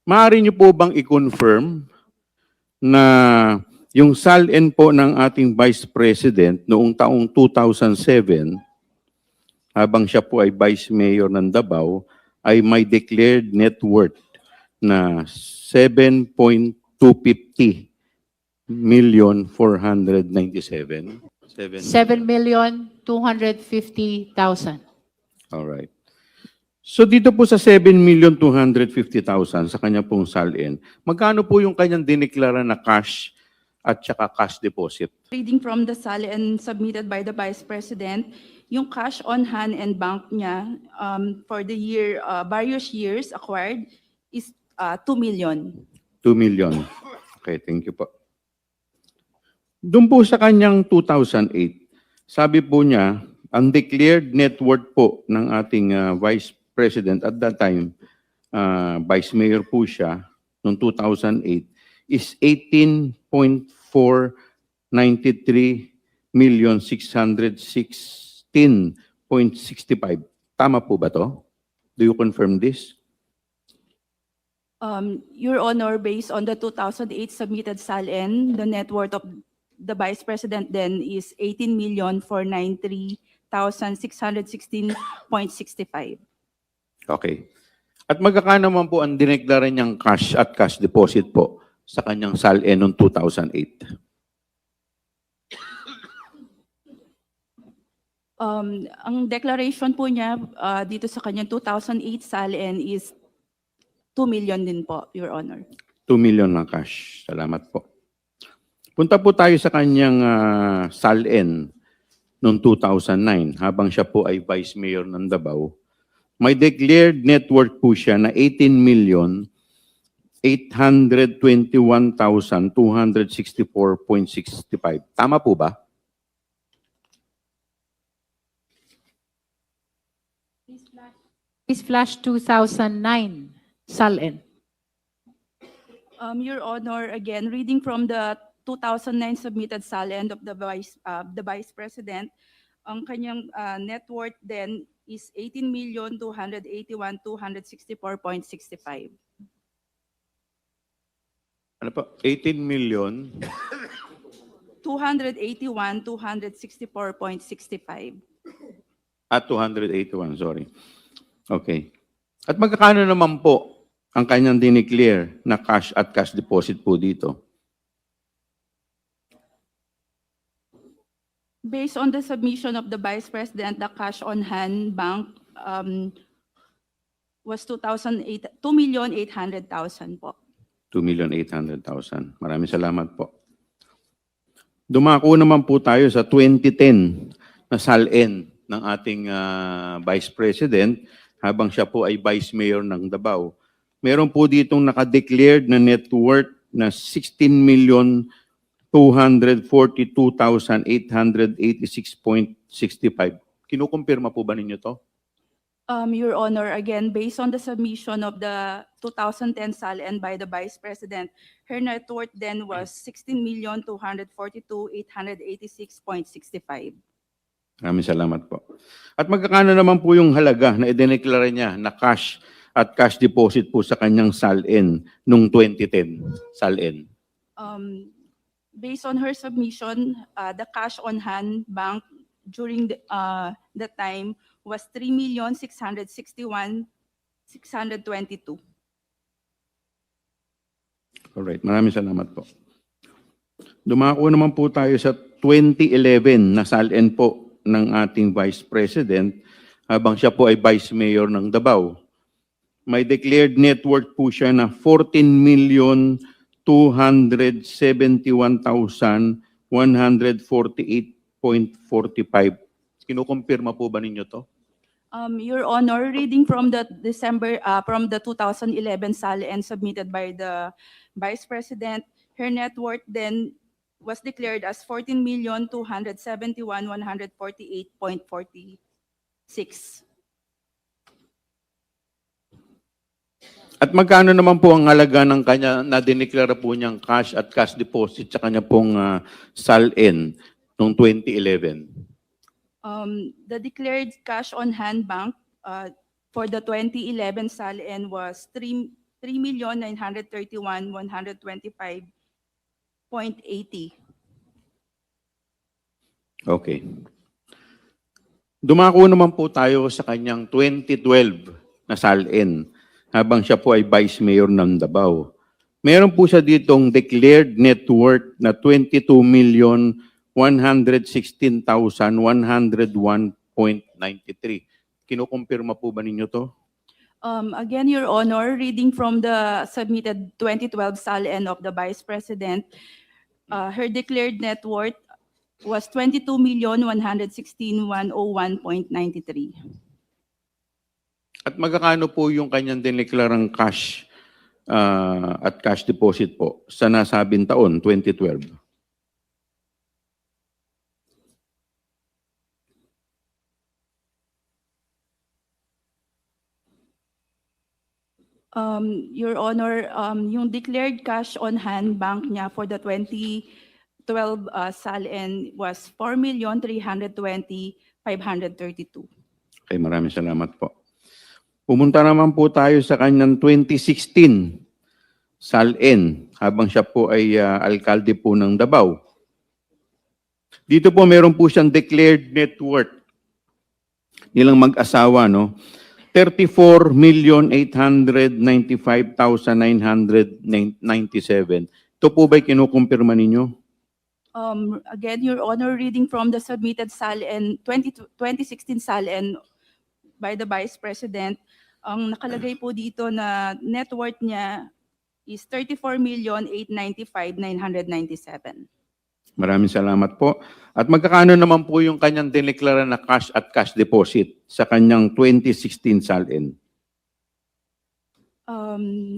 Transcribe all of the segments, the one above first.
Maaari niyo po bang i-confirm na yung SALN po ng ating Vice President noong taong 2007, habang siya po ay Vice Mayor ng Davao, ay may declared net worth na 7.250 million 497. 7,250,000. All right. So dito po sa 7,250,000 sa kanya pong SALN, magkano po yung kanyang dineklara na cash at saka cash deposit? Reading from the SALN submitted by the Vice President, yung cash on hand and bank niya for the year, various years acquired is 2 million. 2 million. Okay, thank you po. Doon po sa kanyang 2008, sabi po niya, ang declared net worth po ng ating Vice President at that time, Vice Mayor po siya, noong 2008, is 18.493,616.65. Tama po ba to? Do you confirm this? Your Honor, based on the 2008 submitted SALN, the net worth of the Vice President then is 18,493,616.65. Okay. At magkano naman po ang dineklara niyang cash at cash deposit po sa kanyang SALN noong 2008? Ang declaration po niya dito sa kanyang 2008 SALN is 2 million din po, Your Honor. 2 million ng cash. Salamat po. Punta po tayo sa kanyang SALN noong 2009 habang siya po ay Vice Mayor ng Davao. May declared net worth po siya na 18,821,264.65. Tama po ba? Please flash 2009, SALN. Your Honor, again, reading from the 2009 submitted SALN of the Vice President, ang kanyang net worth then is 18,281,264.65. Ano po? 18 million 281,264.65. at 281, sorry. Okay. At magkano naman po ang kanyang dineclare na cash at cash deposit po dito? Based on the submission of the Vice President, the cash on hand bank was 2,800,000 po. 2,800,000. Maraming salamat po. Dumako naman po tayo sa 2010 na SALN ng ating Vice President habang siya po ay Vice Mayor ng Davao. Meron po ditong nakadeclared na net worth na 16,242,886.65. Kinukumpirma po ba ninyo to? Your Honor, again, based on the submission of the 2010 SALN by the Vice President, her net worth then was 16,242,886.65. Maraming salamat po. At magkakano naman po yung halaga na idineklara niya na cash at cash deposit po sa kanyang SALN noong 2010 SALN? Based on her submission, the cash on hand bank during the time was 3,661,622. Alright, maraming salamat po. Dumako naman po tayo sa 2011 na SALN po ng ating Vice President habang siya po ay Vice Mayor ng Davao. May declared net worth po siya na 14,271,148.45. Kinukumpirma po ba ninyo to? Your Honor, reading from the from the 2011 SALN submitted by the Vice President, her net worth then was declared as 14,271,148.46. At magkano naman po ang halaga ng kanya na dineklara po niyang cash at cash deposit sa kanya pong SALN noong 2011? The declared cash on hand bank for the 2011 SALN was 3,931,125.80. Okay. Dumako naman po tayo sa kanyang 2012 na salin habang siya po ay Vice Mayor ng Davao. Meron po siya ditong declared net worth na 22,116,101.93. Kinukumpirma po ba ninyo to? Again, Your Honor, reading from the submitted 2012 SALN of the Vice President, her declared net worth was 22,116,101.93. At magkano po yung kanyang dineklarang cash at cash deposit po sa nasabing taon, 2012? Your Honor, yung declared cash on hand bank niya for the 2012 SALN was 4,320,532. Okay, maraming salamat po. Pumunta naman po tayo sa kanyang 2016 SALN habang siya po ay alkalde po ng Davao. Dito po meron po siyang declared net worth nilang mag-asawa, no? 34,895,997. Ito po ba'y kinukumpirma ninyo? Again, Your Honor, reading from the submitted SALN, 2016 SALN by the Vice President, ang nakalagay po dito na net worth niya is 34,895,997. Maraming salamat po. At magkakano naman po yung kanyang dineklara na cash at cash deposit sa kanyang 2016 SALN?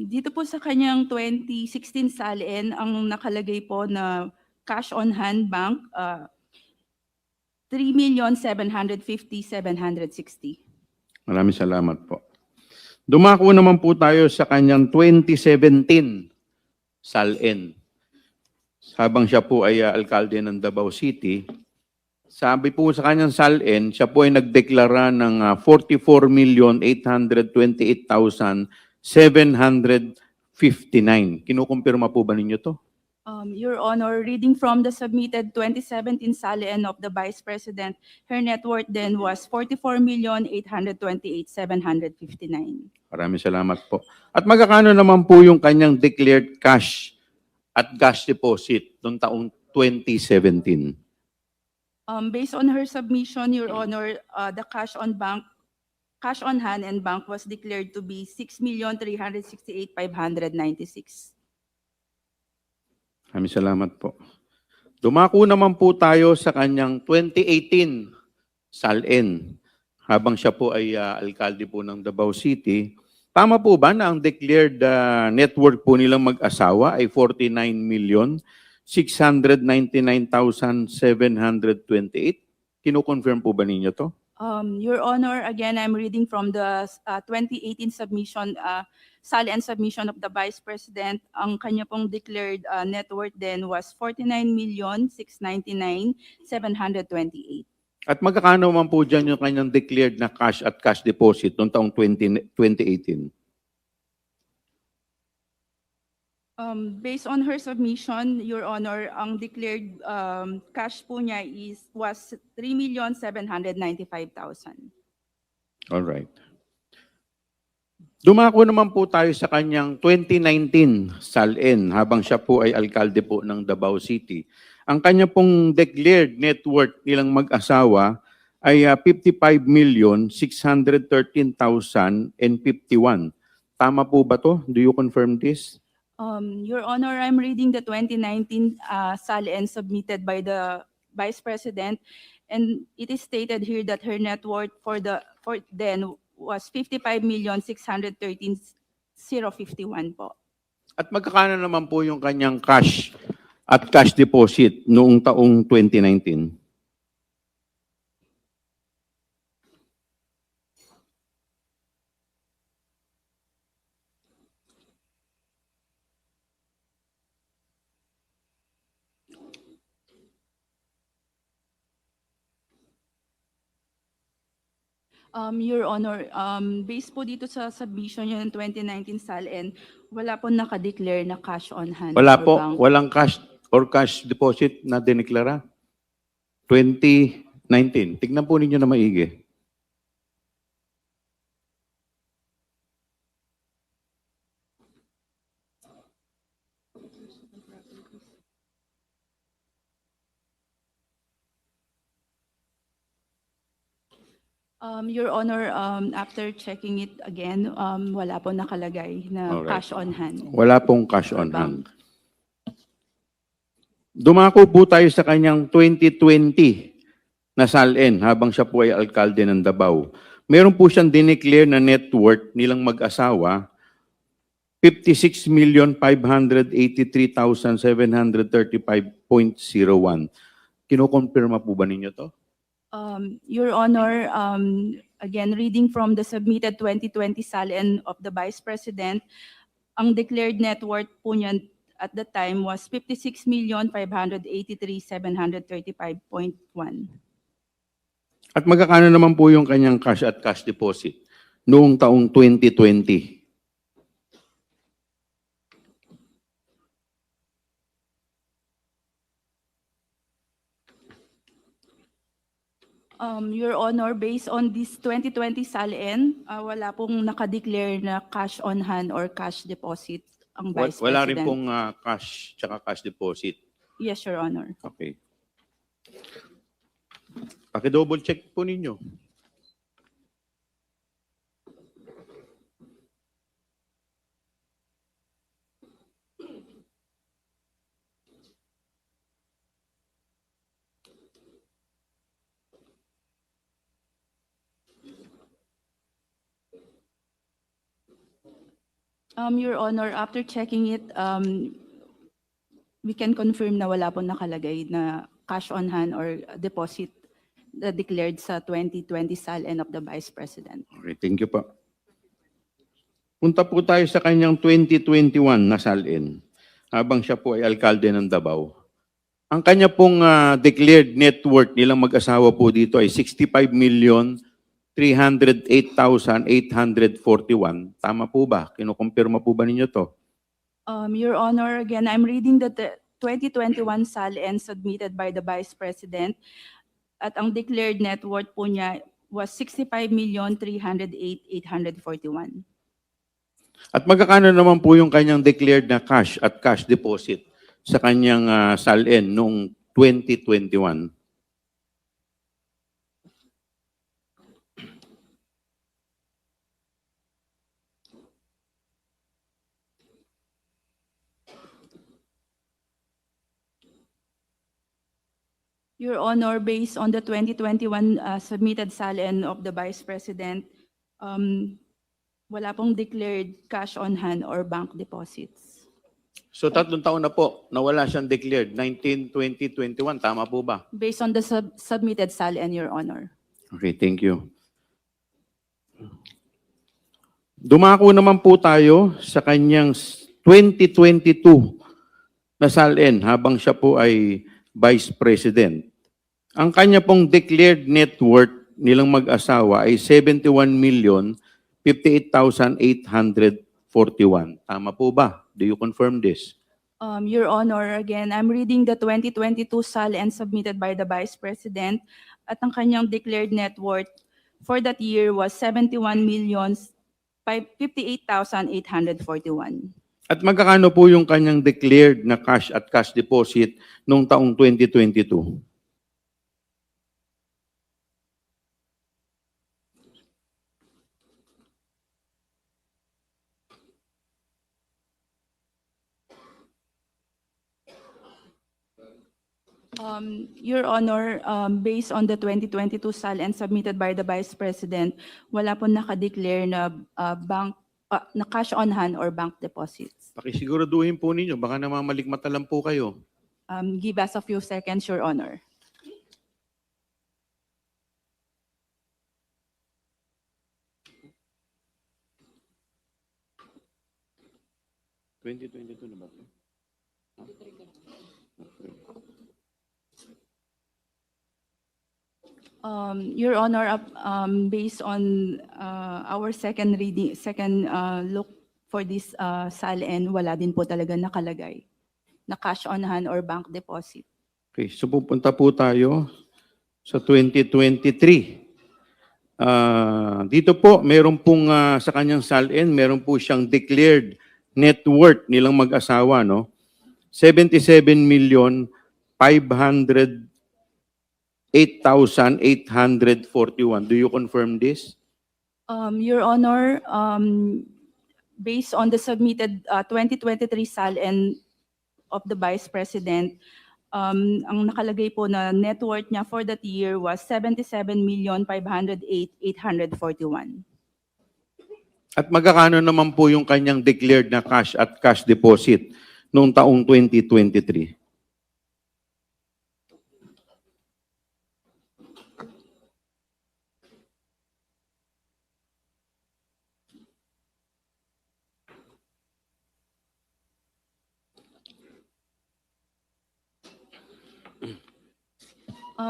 Dito po sa kanyang 2016 SALN, ang nakalagay po na cash on hand bank, 3,750,760. Maraming salamat po. Dumako naman po tayo sa kanyang 2017 SALN. Habang siya po ay alkalde ng Davao City, sabi po sa kanyang SALN, siya po ay nagdeklara ng 44,828,759. Kinukumpirma po ba ninyo to? Your Honor, reading from the submitted 2017 SALN of the Vice President, her net worth then was 44,828,759. Maraming salamat po. At magkakano naman po yung kanyang declared cash at cash deposit noong taong 2017? Based on her submission, Your Honor, the cash on hand and bank was declared to be 6,368,596. Maraming salamat po. Dumako naman po tayo sa kanyang 2018 SALN habang siya po ay alkalde po ng Davao City. Tama po ba na ang declared net worth po nilang mag-asawa ay 49,699,728? Kino-confirm po ba ninyo to? Your Honor, again, I'm reading from the 2018 submission, SALN submission of the Vice President. Ang kanya pong declared net worth then was 49,699,728. At magkakano man po dyan yung kanyang declared na cash at cash deposit noong taong 2018? Based on her submission, Your Honor, ang declared cash po niya was 3,795,000. All right. Dumako naman po tayo sa kanyang 2019 SALN habang siya po ay alkalde po ng Davao City. Ang kanya pong declared net worth nilang mag-asawa ay 55,613,051. Tama po ba to? Do you confirm this? Your Honor, I'm reading the 2019 SALN submitted by the Vice President, and it is stated here that her net worth for then was 55,613,051 po. At magkakano naman po yung kanyang cash at cash deposit noong taong 2019? Your Honor, based po dito sa submission niyo ng 2019 SALN, wala po nakadeclare na cash on hand Wala or po, bank. walang cash or cash deposit na dineklara. 2019. Tignan po ninyo na maigi. Your Honor, after checking it again, wala po nakalagay na Alright. cash on hand. Wala pong cash Or on bank. hand. Dumako po tayo sa kanyang 2020 na SALN habang siya po ay alkalde ng Davao. Meron po siyang dineclare na net worth nilang mag-asawa, 56,583,735.01. Kinokonfirma po ba ninyo to? Your Honor, again, reading from the submitted 2020 SALN of the Vice President, ang declared net worth po niyan at the time was 56,583,735.1. At magkakano naman po yung kanyang cash at cash deposit noong taong 2020? Your Honor, based on this 2020 SALN, wala pong nakadeclare na cash on hand or cash deposit ang Vice Wala rin President. pong cash tsaka cash deposit. Yes, Your Honor. Okay. Paki-double check po ninyo. Your Honor, after checking it, we can confirm na wala pong nakalagay na cash on hand or deposit na declared sa 2020 SALN of the Vice President. Okay, thank you po. Punta po tayo sa kanyang 2021 na SALN habang siya po ay alkalde ng Davao. Ang kanya pong declared net worth nilang mag-asawa po dito ay 65,308,841. Tama po ba? Kinukumpirma po ba ninyo to? Your Honor, again, I'm reading the 2021 SALN submitted by the Vice President at ang declared net worth po niya was 65,308,841. At magkakano naman po yung kanyang declared na cash at cash deposit sa kanyang SALN noong 2021? Your Honor, based on the 2021 submitted SALN of the Vice President, wala pong declared cash on hand or bank deposits. So 3 taon na po na wala siyang declared, 19, 20, 21. Tama po ba? Based on the submitted SALN, Your Honor. Okay, thank you. Dumako naman po tayo sa kanyang 2022 na SALN habang siya po ay Vice President. Ang kanya pong declared net worth nilang mag-asawa ay 71,058,841. Tama po ba? Do you confirm this? Your Honor, again, I'm reading the 2022 SALN submitted by the Vice President at ang kanyang declared net worth for that year was 71,058,841. At magkakano po yung kanyang declared na cash at cash deposit noong taong 2022? Your Honor, based on the 2022 SALN submitted by the Vice President, wala po nakadeclare na na cash on hand or bank deposits. Pakisiguraduhin po ninyo, baka namamalikmata lang po kayo. Give us a few seconds, Your Honor. Na ba? Your Honor, based on our second look for this SALN, wala din po talaga nakalagay na cash on hand or bank deposit. Okay, so pupunta po tayo sa 2023. Dito po, meron pong sa kanyang SALN, meron po siyang declared net worth nilang mag-asawa, no? 77,508,841. Do you confirm this? Your Honor, based on the submitted 2023 SALN of the Vice President, ang nakalagay po na net worth niya for that year was 77,508,841. At magkakano naman po yung kanyang declared na cash at cash deposit noong taong 2023?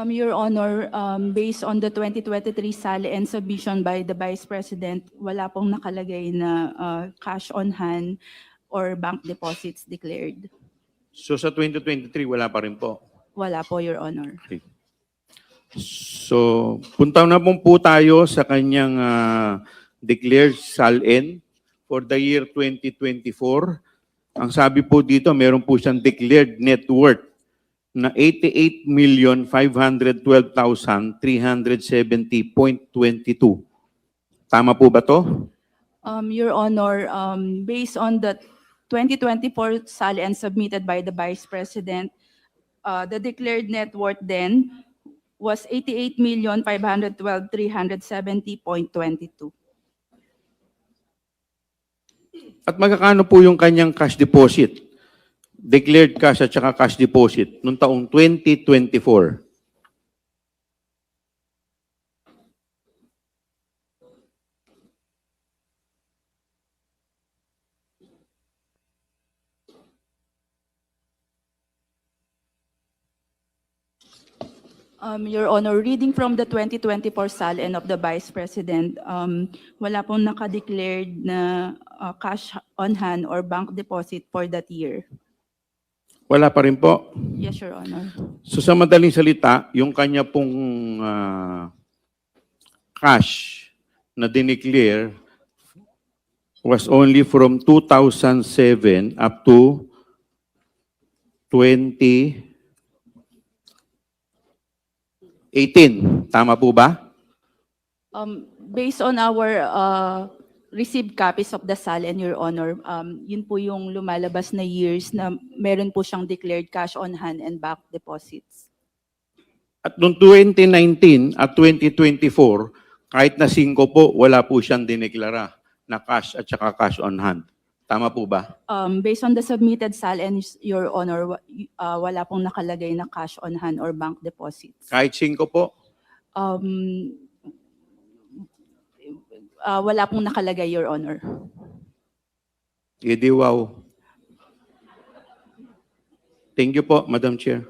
Your Honor, based on the 2023 SALN submission by the Vice President, wala pong nakalagay na cash on hand or bank deposits declared. So sa 2023, wala pa rin po. Wala po, Your Honor. Okay. So, punta na po tayo sa kanyang declared SALN for the year 2024. Ang sabi po dito, meron po siyang declared net worth na 88,512,370.22. Tama po ba to? Your Honor, based on the 2024 SALN submitted by the Vice President, the declared net worth then was 88,512,370.22. At magkakano po yung kanyang cash deposit? Declared cash at saka cash deposit noong taong 2024. Your Honor, reading from the 2024 SALN of the Vice President, wala pong nakadeclared na cash on hand or bank deposit for that year. Wala pa rin po. Yes, Your Honor. So sa madaling salita, yung kanya pong cash na dineclare was only from 2007 up to 2018. Tama po ba? Based on our received copies of the SALN, Your Honor, yun po yung lumalabas na years na meron po siyang declared cash on hand and bank deposits. At noong 2019 at 2024, kahit na 5 po, wala po siyang dineklara na cash at saka cash on hand. Tama po ba? Based on the submitted SALN, Your Honor, wala pong nakalagay na cash on hand or bank deposits. Kahit 5 po? Wala pong nakalagay, Your Honor. Wow. Thank you po, Madam Chair.